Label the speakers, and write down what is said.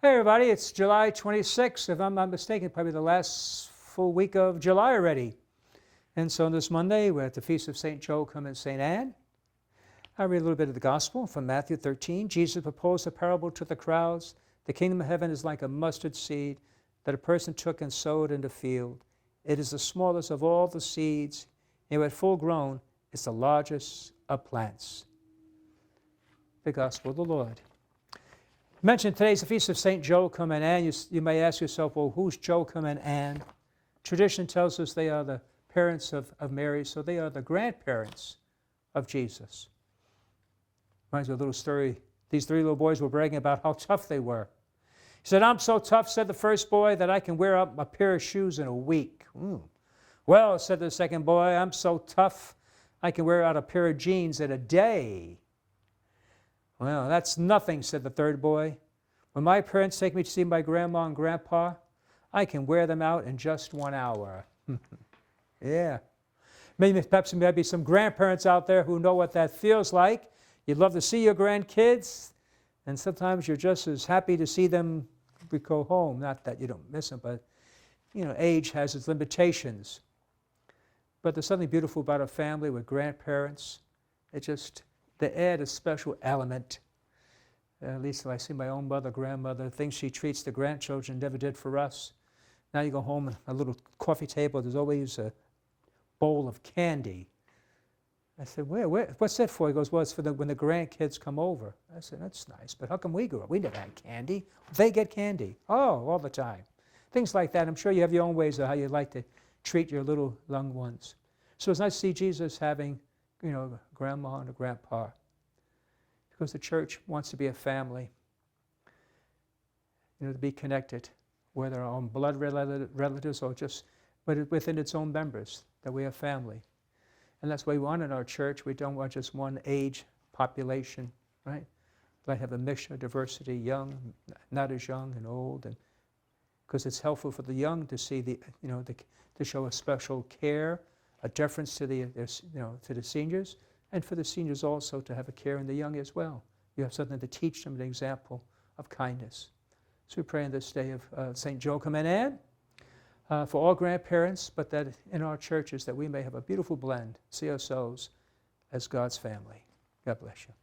Speaker 1: Hey everybody, it's July 26th. If I'm not mistaken, probably the last full week of July already. And so on this Monday, we're at the Feast of St. Joachim and St. Anne. I read a little bit of the Gospel from Matthew 13. Jesus proposed a parable to the crowds. The kingdom of heaven is like a mustard seed that a person took and sowed in the field. It is the smallest of all the seeds, and when full grown, it's the largest of plants. The Gospel of the Lord. Mentioned today's the Feast of St. Joachim and Anne. You may ask yourself, well, who's Joachim and Anne? Tradition tells us they are the parents of Mary, so they are the grandparents of Jesus. Reminds me of a little story. These three little boys were bragging about how tough they were. He said, I'm so tough, said the first boy, that I can wear up a pair of shoes in a week. Well, said the second boy, I'm so tough, I can wear out a pair of jeans in a day. Well, that's nothing, said the third boy. When my parents take me to see my grandma and grandpa, I can wear them out in just 1 hour. Yeah. Perhaps there may be some grandparents out there who know what that feels like. You'd love to see your grandkids, and sometimes you're just as happy to see them go home. Not that you don't miss them, but age has its limitations. But there's something beautiful about a family with grandparents. They add a special element. At least if I see my own mother, grandmother, things she treats the grandchildren never did for us. Now you go home and a little coffee table, there's always a bowl of candy. I said, what's that for? He goes, well, it's for when the grandkids come over. I said, that's nice, but how come we grew up? We never had candy. They get candy. Oh, all the time. Things like that. I'm sure you have your own ways of how you like to treat your little young ones. So it's nice to see Jesus having a grandma and a grandpa, because the church wants to be a family, to be connected, whether our own blood relatives or but within its own members, that we are family. And that's why we want in our church. We don't want just one age population, right? Like have a mixture, diversity, young, not as young, and old, and because it's helpful for the young to see to show a special care, a deference to the seniors, and for the seniors also to have a care in the young as well. You have something to teach them, an example of kindness. So we pray on this day of St. Joachim and Anne for all grandparents, but that in our churches that we may have a beautiful blend, see ourselves as God's family. God bless you.